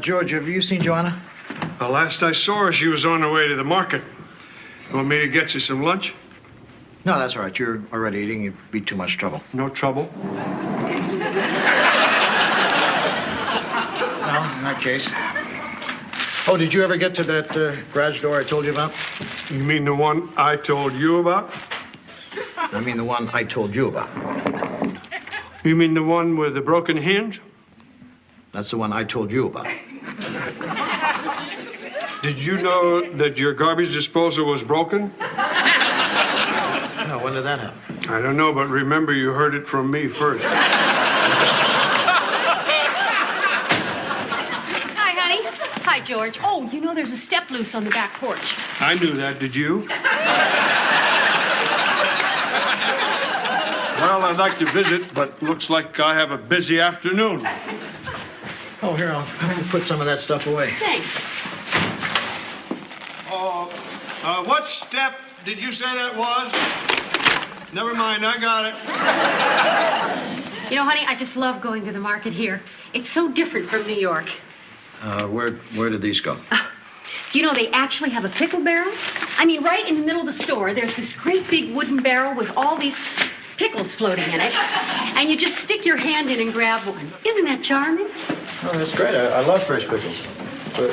George, have you seen Joanna? The last I saw her, she was on her way to the market. You want me to get you some lunch? No, that's all right. You're already eating. It'd be too much trouble. No trouble? Well, in that case. Oh, did you ever get to that garage door I told you about? You mean the one I told you about? I mean the one I told you about. You mean the one with the broken hinge? That's the one I told you about. Did you know that your garbage disposal was broken? No, when did that happen? I don't know, but remember you heard it from me first. Hi, honey. Hi, George. Oh, you know there's a step loose on the back porch. I knew that, did you? Well, I'd like to visit, but looks like I have a busy afternoon. Oh, here, I'll put some of that stuff away. Thanks. What step did you say that was? Never mind, I got it. You know, honey, I just love going to the market here. It's so different from New York. Where did these go? Do you know they actually have a pickle barrel? I mean, right in the middle of the store, there's this great big wooden barrel with all these pickles floating in it. And you just stick your hand in and grab one. Isn't that charming? Oh, that's great. I love fresh pickles.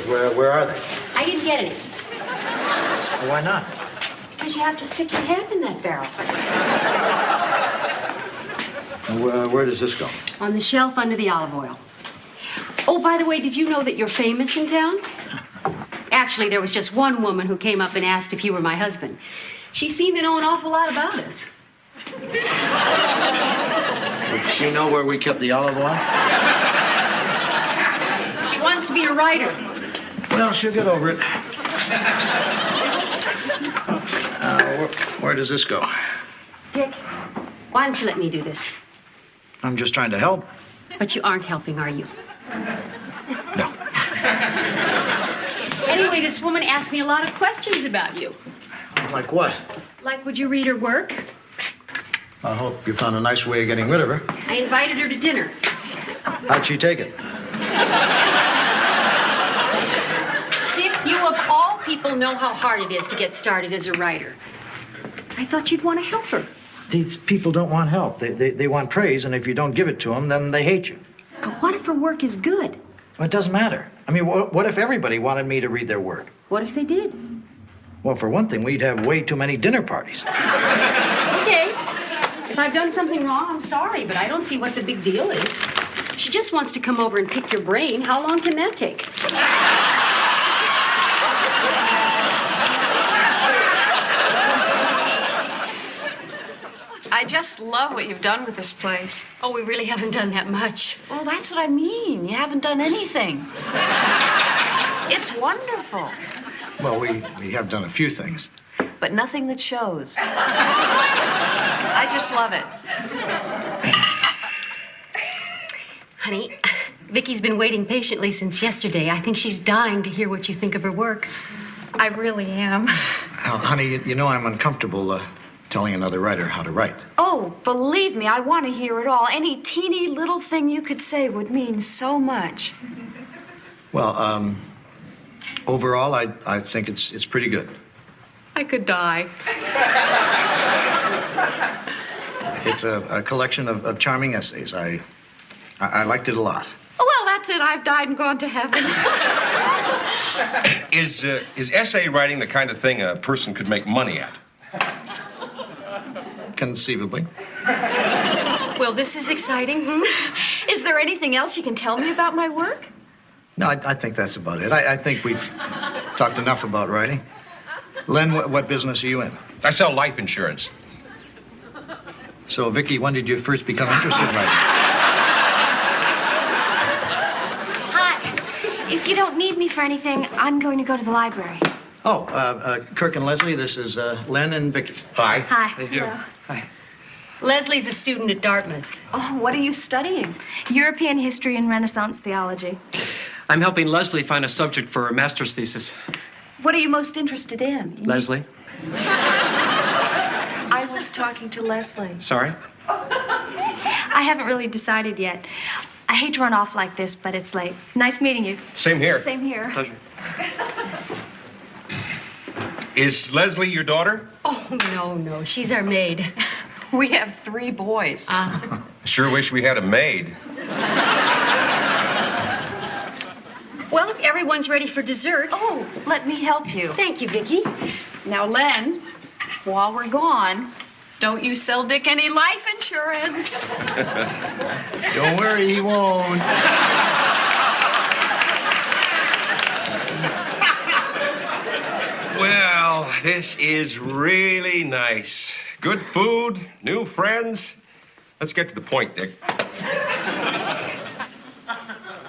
Where are they? I didn't get any. Why not? Because you have to stick your hand in that barrel. Where does this go? On the shelf under the olive oil. Oh, by the way, did you know that you're famous in town? Actually, there was just one woman who came up and asked if you were my husband. She seemed to know an awful lot about us. Did she know where we kept the olive oil? She wants to be a writer. Well, she'll get over it. Where does this go? Dick, why don't you let me do this? I'm just trying to help. But you aren't helping, are you? No. Anyway, this woman asked me a lot of questions about you. Like what? Like, would you read her work? I hope you found a nice way of getting rid of her. I invited her to dinner. How'd she take it? Dick, you of all people know how hard it is to get started as a writer. I thought you'd want to help her. These people don't want help. They want praise, and if you don't give it to them, then they hate you. But what if her work is good? Well, it doesn't matter. I mean, what if everybody wanted me to read their work? What if they did? Well, for one thing, we'd have way too many dinner parties. Okay. If I've done something wrong, I'm sorry, but I don't see what the big deal is. She just wants to come over and pick your brain. How long can that take? I just love what you've done with this place. Oh, we really haven't done that much. Well, that's what I mean. You haven't done anything. It's wonderful, Well, we have done a few things. but nothing that shows. I just love it. Honey, Vicky's been waiting patiently since yesterday. I think she's dying to hear what you think of her work. I really am. Well, honey, you know I'm uncomfortable telling another writer how to write. Oh, believe me, I want to hear it all. Any teeny little thing you could say would mean so much. Well, overall, I think it's pretty good. I could die. It's a collection of charming essays. I liked it a lot. Oh, well, that's it. I've died and gone to heaven. Is essay writing the kind of thing a person could make money at? Conceivably. Well, this is exciting. Is there anything else you can tell me about my work? No, I think that's about it. I think we've talked enough about writing. Len, what business are you in? I sell life insurance. So, Vicky, when did you first become interested in writing? Hi. If you don't need me for anything, I'm going to go to the library. Oh, Kirk and Leslie, this is Len and Vicky. Hi. Hi. Hey, Joe. Hi. Leslie's a student at Dartmouth. Oh, what are you studying? European history and Renaissance theology. I'm helping Leslie find a subject for her master's thesis. What are you most interested in? Leslie? I was talking to Leslie. Sorry? I haven't really decided yet. I hate to run off like this, but it's late. Nice meeting you. Same here. Same here. Pleasure. Is Leslie your daughter? Oh, no. She's our maid. We have 3 boys. Sure wish we had a maid. Well, if everyone's ready for dessert. Oh, let me help you. Thank you, Vicki. Now, Len, while we're gone, don't you sell Dick any life insurance. Don't worry, he won't. Well, this is really nice. Good food, new friends. Let's get to the point, Dick.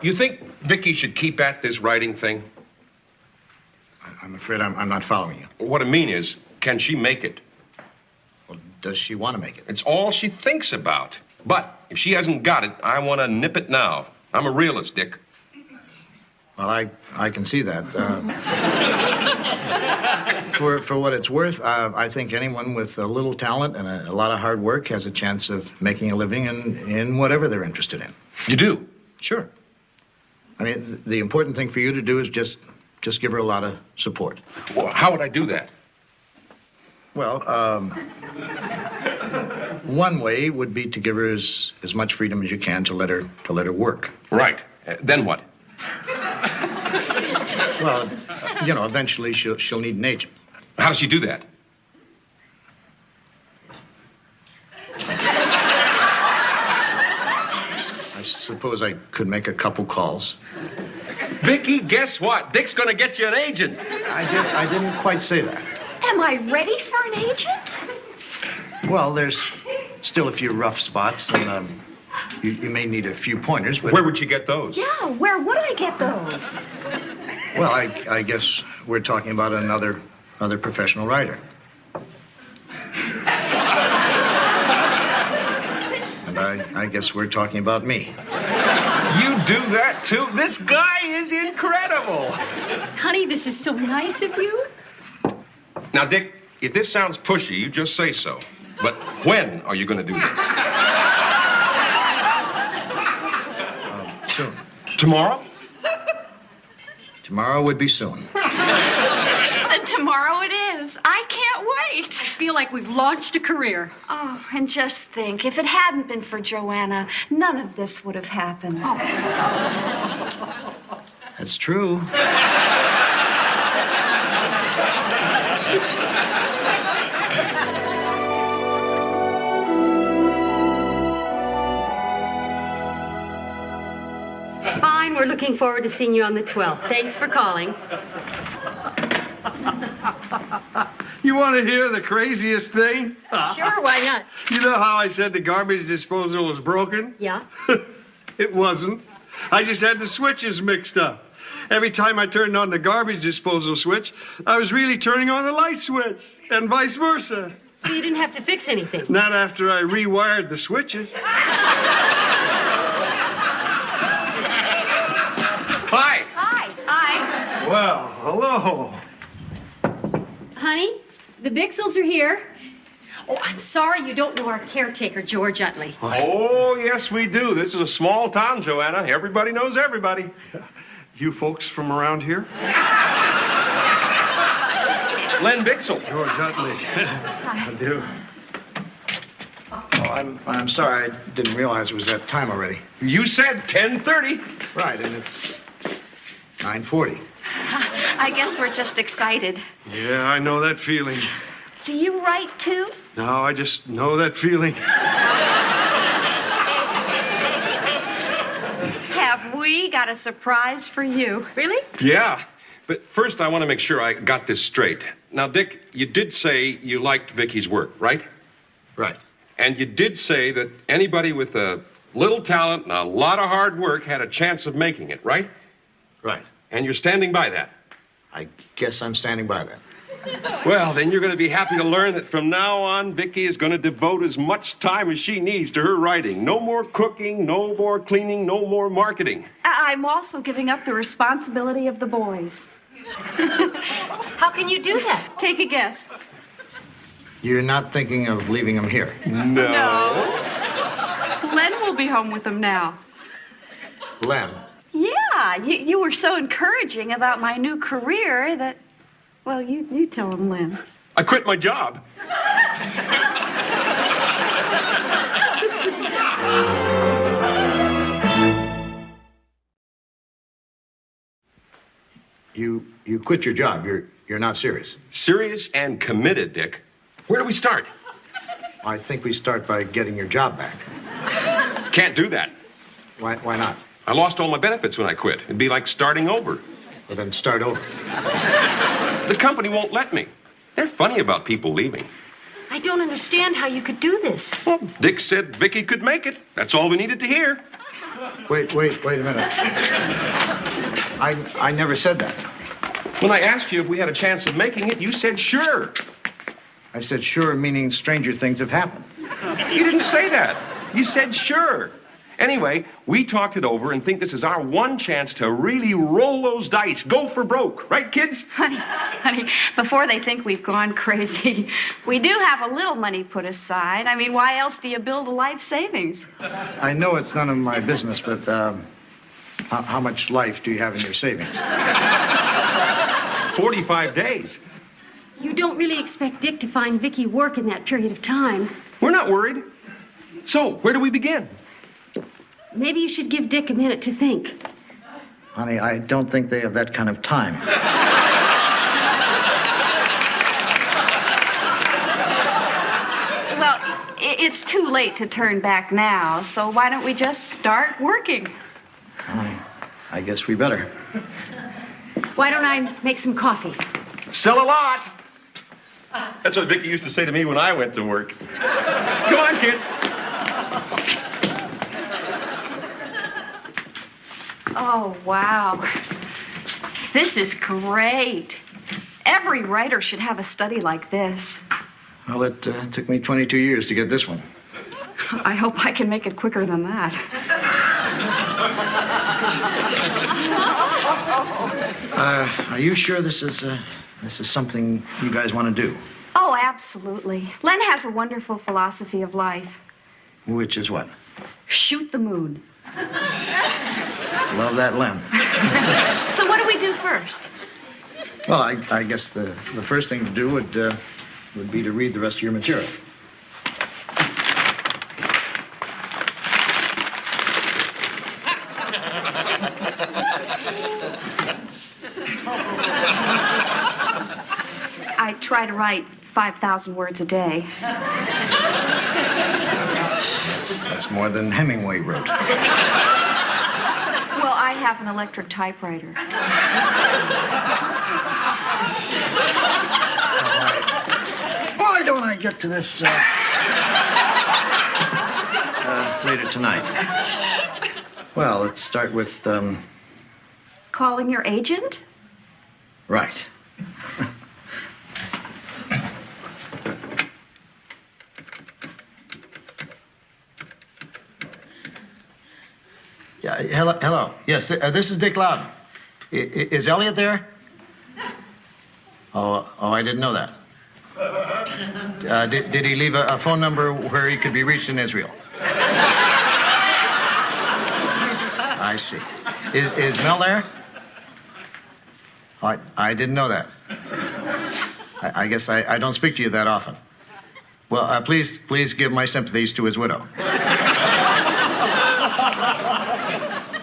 You think Vicki should keep at this writing thing? I'm afraid I'm not following you. What I mean is, can she make it? Well, does she want to make it? It's all she thinks about. But if she hasn't got it, I want to nip it now. I'm a realist, Dick. Well, I can see that. For what it's worth, I think anyone with a little talent and a lot of hard work has a chance of making a living in whatever they're interested in. You do? Sure. I mean, the important thing for you to do is just give her a lot of support. Well, how would I do that? Well, one way would be to give her as much freedom as you can to let her work. Right. Then what? Well, eventually she'll need an agent. How does she do that? I suppose I could make a couple calls. Vicki, guess what? Dick's gonna get you an agent. I didn't quite say that. Am I ready for an agent? Well, there's still a few rough spots, and you may need a few pointers, but... Where would you get those? Yeah, where would I get those? Well, I guess we're talking about another professional writer. And I guess we're talking about me. You do that too? This guy is incredible. Honey, this is so nice of you. Now, Dick, if this sounds pushy, you just say so. But when are you gonna do this? Soon. Tomorrow? Tomorrow would be soon. Tomorrow it is. I can't wait. I feel like we've launched a career. Oh, and just think, if it hadn't been for Joanna, none of this would have happened. That's true. Fine, we're looking forward to seeing you on the 12th. Thanks for calling. You want to hear the craziest thing? Sure, why not? You know how I said the garbage disposal was broken? Yeah? It wasn't. I just had the switches mixed up. Every time I turned on the garbage disposal switch, I was really turning on the light switch, and vice versa. So you didn't have to fix anything? Not after I rewired the switches. Hi. Hi. Hi. Well, hello. Honey, the Bixels are here. Oh, I'm sorry you don't know our caretaker, George Utley. Oh, yes, we do. This is a small town, Joanna. Everybody knows everybody. You folks from around here? Len Bixel. George Utley. I do. Oh, I'm sorry. I didn't realize it was that time already. You said 10:30. Right, and it's 9:40. I guess we're just excited. Yeah, I know that feeling. Do you write too? No, I just know that feeling. Have we got a surprise for you? Really? Yeah, but first I want to make sure I got this straight. Now, Dick, you did say you liked Vicki's work, right? Right. And you did say that anybody with a little talent and a lot of hard work had a chance of making it, right? Right. And you're standing by that. I guess I'm standing by that. Well, then you're going to be happy to learn that from now on, Vicki is going to devote as much time as she needs to her writing. No more cooking, no more cleaning, no more marketing. I'm also giving up the responsibility of the boys. How can you do that? Take a guess. You're not thinking of leaving them here? No. Len will be home with them now. Len. Yeah, you were so encouraging about my new career that, well, you tell him, Lynn. I quit my job. You quit your job. You're not serious. Serious and committed, Dick. Where do we start? I think we start by getting your job back. Can't do that. Why not? I lost all my benefits when I quit. It'd be like starting over. Well, then start over. The company won't let me. They're funny about people leaving. I don't understand how you could do this. Well, Dick said Vicky could make it. That's all we needed to hear. Wait a minute. I never said that. When I asked you if we had a chance of making it, you said sure. I said sure, meaning stranger things have happened. You didn't say that. You said sure. Anyway, we talked it over and think this is our one chance to really roll those dice, go for broke. Right, kids? Honey, before they think we've gone crazy, we do have a little money put aside. I mean, why else do you build a life savings? I know it's none of my business, but how much life do you have in your savings? 45 days. You don't really expect Dick to find Vicky work in that period of time. We're not worried. So, where do we begin? Maybe you should give Dick a minute to think. Honey, I don't think they have that kind of time. Well, it's too late to turn back now, so why don't we just start working? I guess we better. Why don't I make some coffee? Sell a lot. That's what Vicky used to say to me when I went to work. Come on, kids. Oh, wow. This is great. Every writer should have a study like this. Well, it took me 22 years to get this one. I hope I can make it quicker than that. Are you sure this is something you guys want to do? Oh, absolutely. Len has a wonderful philosophy of life. Which is what? Shoot the moon. Love that, Len. So what do we do first? Well, I guess the first thing to do would be to read the rest of your material. I try to write 5,000 words a day. That's more than Hemingway wrote. Well, I have an electric typewriter. Why don't I get to this later tonight? Well, let's start with, Calling your agent? right. Yeah, hello. Yes, this is Dick Loudon. Is Elliot there? Oh, I didn't know that. Did he leave a phone number where he could be reached in Israel? I see. Is Mel there? I didn't know that. I guess I don't speak to you that often. Well, please give my sympathies to his widow.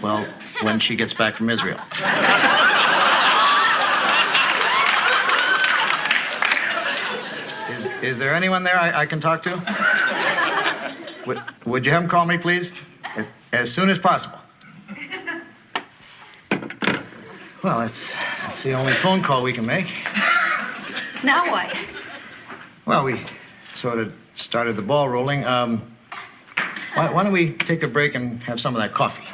Well, when she gets back from Israel. Is there anyone there I can talk to? Would you have him call me, please? As soon as possible. Well, that's the only phone call we can make. Now what? Well, we sort of started the ball rolling. Why don't we take a break and have some of that coffee?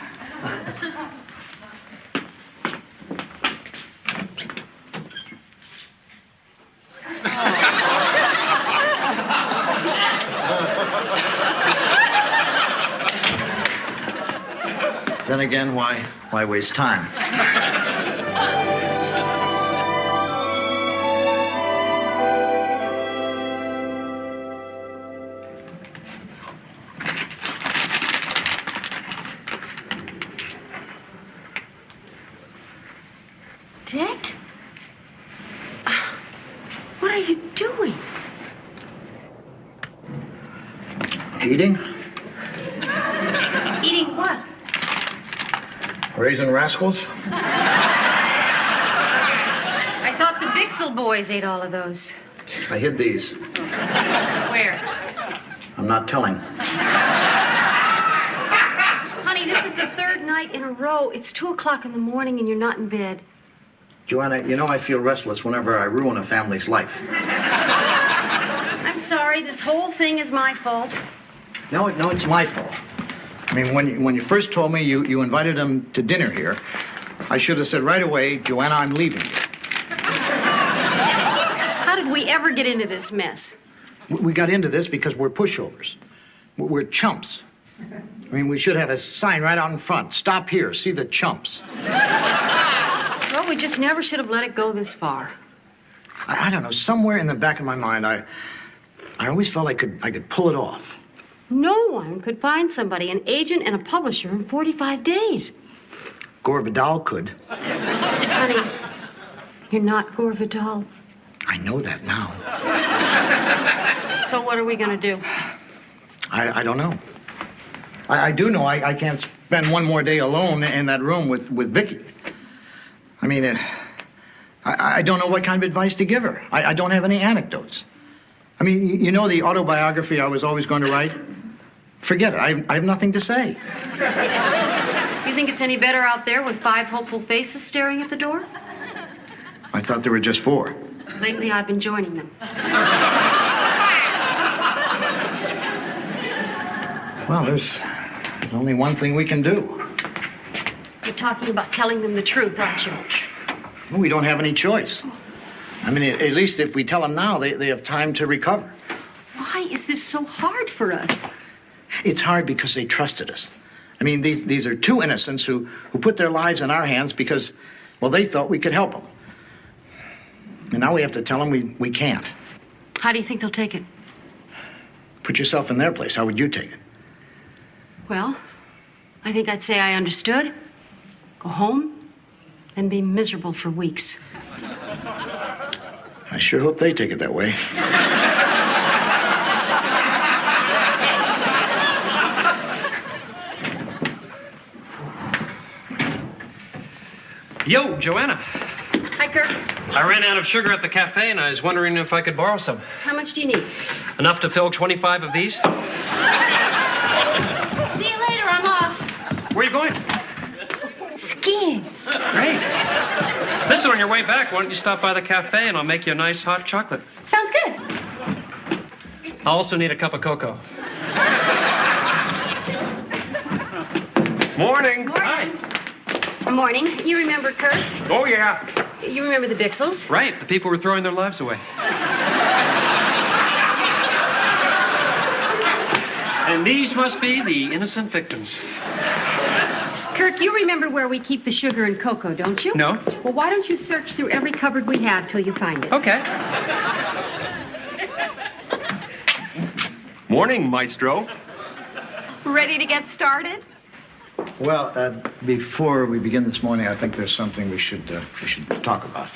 Then again, why waste time? are you doing? Eating? Eating what? Raisin Rascals? I thought the Bixel boys ate all of those. I hid these. Where? I'm not telling. Honey, this is the third night in a row. It's 2 o'clock in the morning and you're not in bed. Joanna, you know I feel restless whenever I ruin a family's life. I'm sorry, this whole thing is my fault. No, it's my fault. I mean, when you first told me you invited him to dinner here, I should have said right away, Joanna, I'm leaving you. How did we ever get into this mess? We got into this because we're pushovers. We're chumps. I mean, we should have a sign right out in front. Stop here, see the chumps. Well, we just never should have let it go this far. I don't know, somewhere in the back of my mind, I always felt I could pull it off. No one could find somebody, an agent and a publisher, in 45 days. Gore Vidal could. Honey, you're not Gore Vidal. I know that now. So what are we going to do? I don't know. I do know I can't spend one more day alone in that room with Vicky. I mean, I don't know what kind of advice to give her. I don't have any anecdotes. I mean, you know the autobiography I was always going to write? Forget it. I have nothing to say. You think it's any better out there with 5 hopeful faces staring at the door? I thought there were just 4. Lately, I've been joining them. Well, there's only one thing we can do. You're talking about telling them the truth, aren't you? Well, we don't have any choice. I mean, at least if we tell them now, they have time to recover. Why is this so hard for us? It's hard because they trusted us. I mean, these are 2 innocents who put their lives in our hands because, well, they thought we could help them. And now we have to tell them we can't. How do you think they'll take it? Put yourself in their place. How would you take it? Well, I think I'd say I understood, go home, then be miserable for weeks. I sure hope they take it that way. Yo, Joanna. Hi, Kirk. I ran out of sugar at the cafe, and I was wondering if I could borrow some. How much do you need? Enough to fill 25 of these? See you later, I'm off. Where are you going? Skiing. Great. Listen, on your way back, why don't you stop by the cafe, and I'll make you a nice hot chocolate. Sounds good. I'll also need a cup of cocoa. Morning. Hi. Morning. You remember Kirk? Oh, yeah. You remember the Bixels? Right, the people who were throwing their lives away. And these must be the innocent victims. Kirk, you remember where we keep the sugar and cocoa, don't you? No? Well, why don't you search through every cupboard we have till you find it? Okay. Morning, Maestro. Ready to get started? Well, before we begin this morning, I think there's something we should talk about.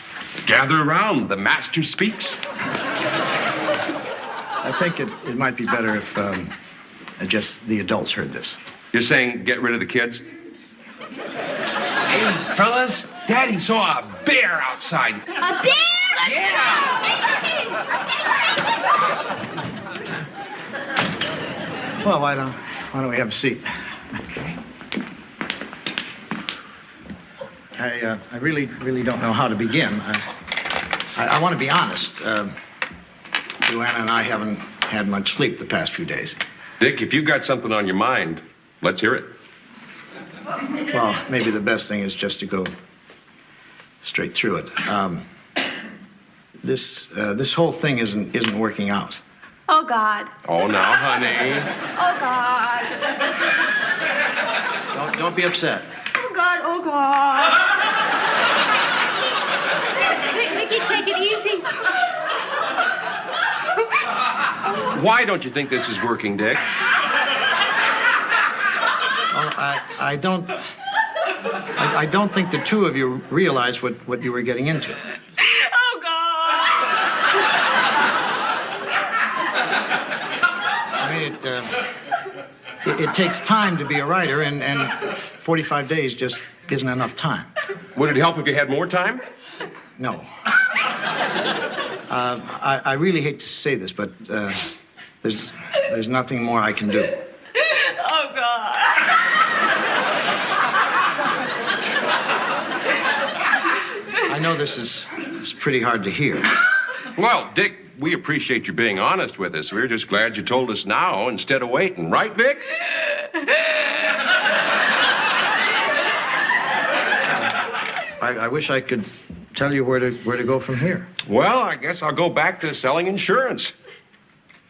Gather around. The master speaks. I think it might be better if just the adults heard this. You're saying get rid of the kids? Hey, fellas, Daddy saw a bear outside. A bear? Let's Well, why don't we have a seat? I really don't know how to begin. I want to be honest. Joanna and I haven't had much sleep the past few days. Dick, if you've got something on your mind, let's hear it. Well, maybe the best thing is just to go straight through it. This whole thing isn't working out. Oh, God. Oh, now, honey. Oh, God. Don't be upset. Oh, God. Oh, God. Vicky, take it easy. Why don't you think this is working, Dick? Well, I don't think the 2 of you realize what you were getting into. Oh, God. I mean, it takes time to be a writer, and 45 days just isn't enough time. Would it help if you had more time? No. I really hate to say this, but there's nothing more I can do. Oh, God. I know this is pretty hard to hear. Well, Dick, we appreciate you being honest with us. We're just glad you told us now instead of waiting. Right, Vic? I wish I could tell you where to go from here. Well, I guess I'll go back to selling insurance.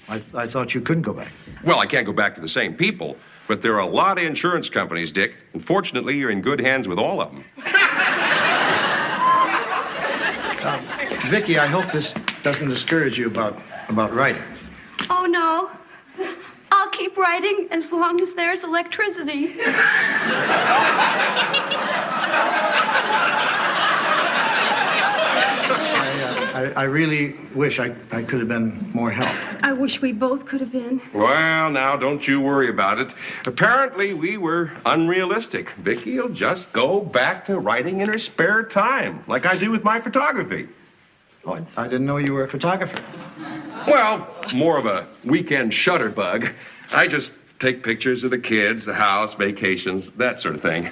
I thought you couldn't go back. Well, I can't go back to the same people, but there are a lot of insurance companies, Dick. And fortunately, you're in good hands with all of them. Vicky, I hope this doesn't discourage you about writing. Oh, no. I'll keep writing as long as there's electricity. I really wish I could have been more help. I wish we both could have been. Well, now, don't you worry about it. Apparently, we were unrealistic. Vicky will just go back to writing in her spare time, like I do with my photography. Oh, I didn't know you were a photographer. Well, more of a weekend shutterbug. I just take pictures of the kids, the house, vacations, that sort of thing.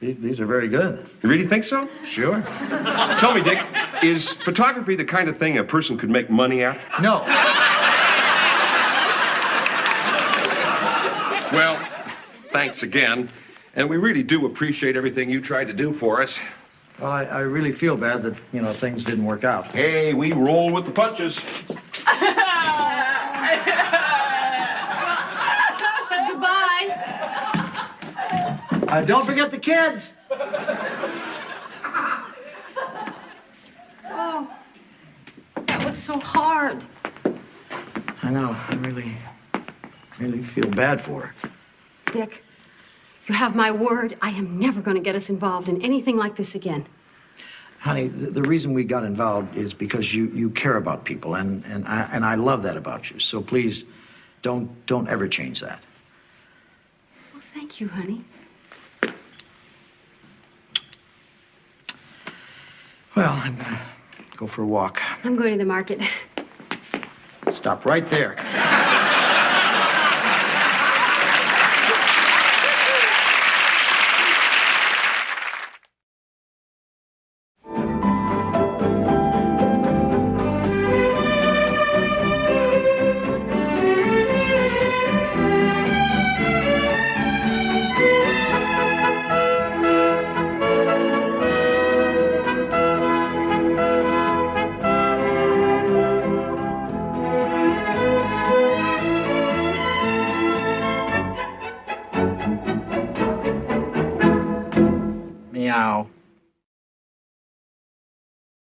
These are very good. You really think so? Sure. Tell me, Dick, is photography the kind of thing a person could make money at? No. Well, thanks again. And we really do appreciate everything you tried to do for us. Well, I really feel bad that, things didn't work out. Hey, we roll with the punches. Goodbye. Don't forget the kids. Oh, that was so hard. I know. I really feel bad for her. Dick, you have my word. I am never going to get us involved in anything like this again. Honey, the reason we got involved is because you care about people, and I love that about you. So please, don't ever change that. Well, thank you, honey. Well, I'm gonna go for a walk. I'm going to the market. Stop right there.